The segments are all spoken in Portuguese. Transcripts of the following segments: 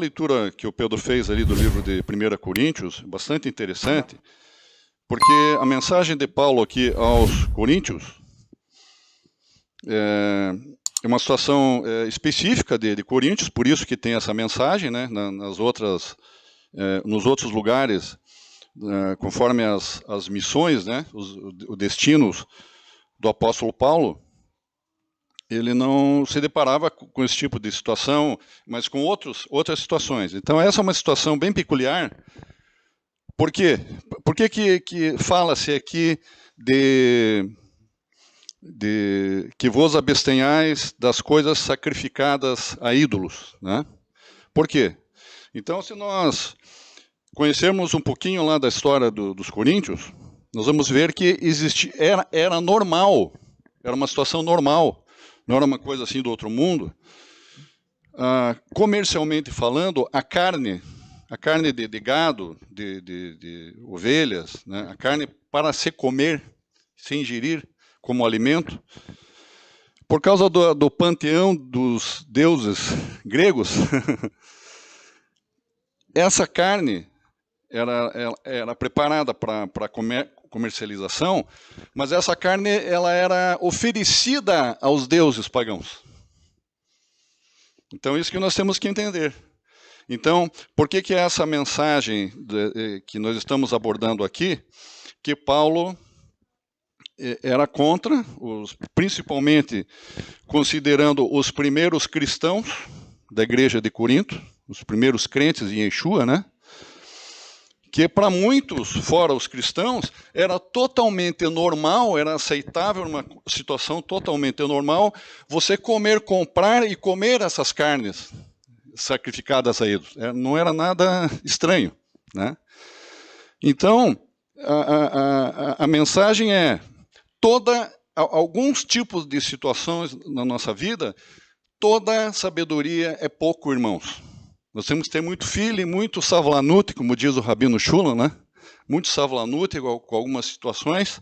leitura que o Pedro fez ali do livro de 1 Coríntios, bastante interessante, porque a mensagem de Paulo aqui aos Coríntios é uma situação específica de Coríntios, por isso que tem essa mensagem, né, nos outros lugares, conforme as missões, né, os destinos do apóstolo Paulo, ele não se deparava com esse tipo de situação, mas com outras situações. Então, essa é uma situação bem peculiar. Por quê? Por que fala-se aqui de que vos abstenhais das coisas sacrificadas a ídolos, né? Por quê? Então, se nós conhecermos um pouquinho lá da história dos coríntios, nós vamos ver que era normal, era uma situação normal, não era uma coisa assim do outro mundo. Comercialmente falando, a carne de gado, de ovelhas, né, a carne para se comer, se ingerir como alimento, por causa do panteão dos deuses gregos, essa carne era preparada para comercialização, mas essa carne ela era oferecida aos deuses pagãos. Então, isso que nós temos que entender. Então, por que essa mensagem que nós estamos abordando aqui, que Paulo era contra, principalmente considerando os primeiros cristãos da igreja de Corinto, os primeiros crentes em Yeshua, né? Que para muitos, fora os cristãos, era totalmente normal, era aceitável, uma situação totalmente normal, você comprar e comer essas carnes sacrificadas a ídolos. Não era nada estranho, né? Então, a mensagem é, alguns tipos de situações na nossa vida, toda sabedoria é pouco, irmãos. Nós temos que ter muito feeling, muito savlanut, como diz o Rabino Shula, né? Muito savlanut com algumas situações,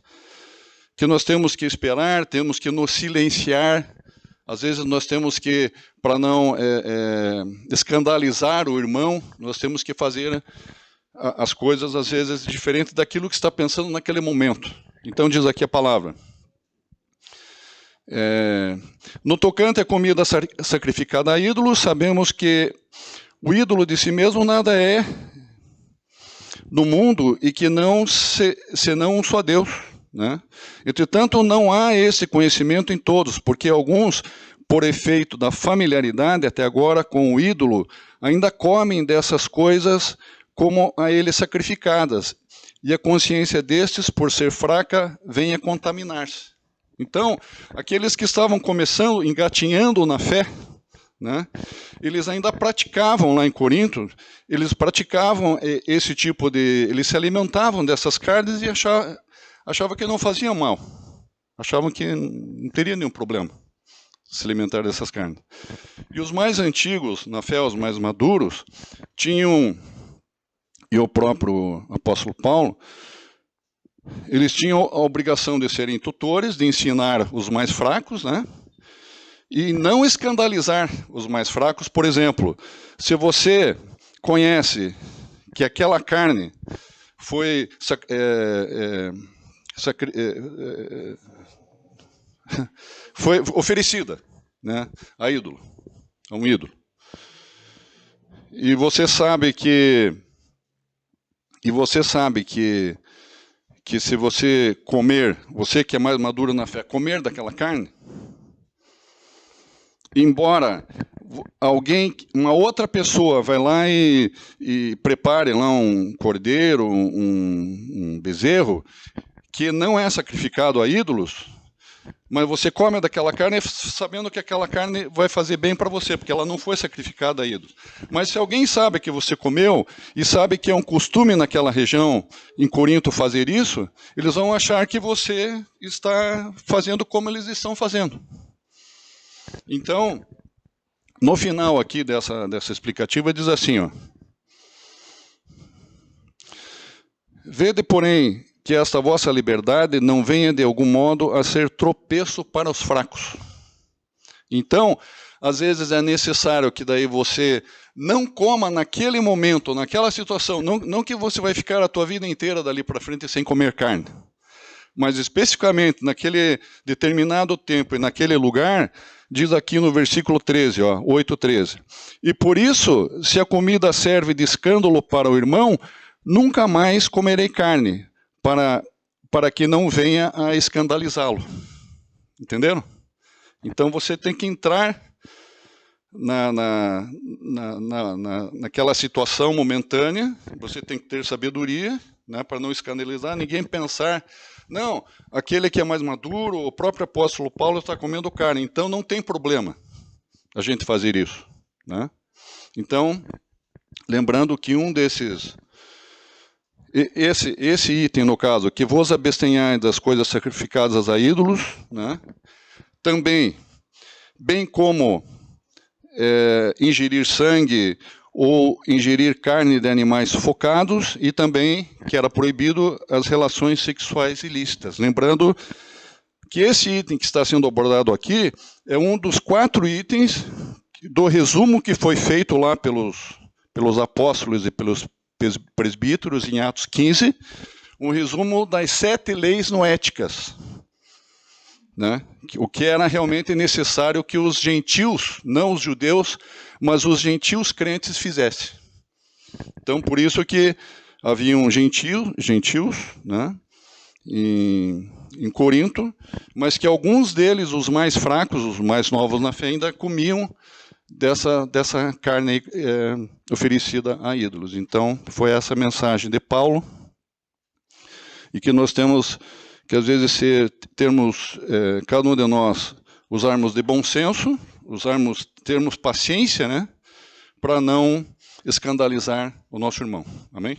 que nós temos que esperar, temos que nos silenciar. Às vezes nós temos que, para não escandalizar o irmão, nós temos que fazer as coisas, às vezes, diferente daquilo que está pensando naquele momento. Então diz aqui a palavra. No tocante à comida sacrificada a ídolos, sabemos que o ídolo de si mesmo nada é no mundo e que não senão um só Deus, né? Entretanto, não há esse conhecimento em todos, porque alguns, por efeito da familiaridade até agora com o ídolo, ainda comem dessas coisas como a ele sacrificadas, e a consciência destes, por ser fraca, vem a contaminar-se. Então, aqueles que estavam começando, engatinhando na fé, né, eles ainda praticavam lá em Corinto, eles praticavam esse tipo de... Eles se alimentavam dessas carnes e achavam que não faziam mal. Achavam que não teria nenhum problema se alimentar dessas carnes. E os mais antigos, na fé, os mais maduros, tinham, e o próprio apóstolo Paulo, eles tinham a obrigação de serem tutores, de ensinar os mais fracos, né? E não escandalizar os mais fracos. Por exemplo, se você conhece que aquela carne foi oferecida, né, a ídolo, a um ídolo, e você sabe que se você comer, você que é mais maduro na fé, comer daquela carne, embora uma outra pessoa vai lá e prepare lá um cordeiro, um bezerro, que não é sacrificado a ídolos, mas você come daquela carne sabendo que aquela carne vai fazer bem para você, porque ela não foi sacrificada a ídolos. Mas se alguém sabe que você comeu e sabe que é um costume naquela região, em Corinto, fazer isso, eles vão achar que você está fazendo como eles estão fazendo. Então, no final aqui dessa explicativa, diz assim, ó: vede, porém, que esta vossa liberdade não venha de algum modo a ser tropeço para os fracos. Então, às vezes é necessário que daí você não coma naquele momento, naquela situação, não que você vai ficar a tua vida inteira dali para frente sem comer carne, mas especificamente naquele determinado tempo e naquele lugar, diz aqui no versículo 13, 8:13. E por isso, se a comida serve de escândalo para o irmão, nunca mais comerei carne, para que não venha a escandalizá-lo. Entenderam? Então você tem que entrar naquela situação momentânea, você tem que ter sabedoria, né, para não escandalizar, ninguém pensar, não, aquele que é mais maduro, o próprio apóstolo Paulo está comendo carne, então não tem problema a gente fazer isso, né? Então, lembrando que um desses, esse item no caso, que vos abstenhai das coisas sacrificadas a ídolos, né? Também, bem como ingerir sangue ou ingerir carne de animais sufocados, e também que era proibido as relações sexuais ilícitas. Lembrando que esse item que está sendo abordado aqui é um dos 4 itens do resumo que foi feito lá pelos apóstolos e pelos presbíteros em Atos 15, um resumo das 7 leis noéticas, né? O que era realmente necessário que os gentios, não os judeus, mas os gentios crentes fizessem. Então, por isso que haviam gentios, né, em Corinto, mas que alguns deles, os mais fracos, os mais novos na fé, ainda comiam dessa carne oferecida a ídolos. Então, foi essa mensagem de Paulo, e que nós temos que, às vezes, cada um de nós usarmos de bom senso, termos paciência, né, para não escandalizar o nosso irmão. Amém?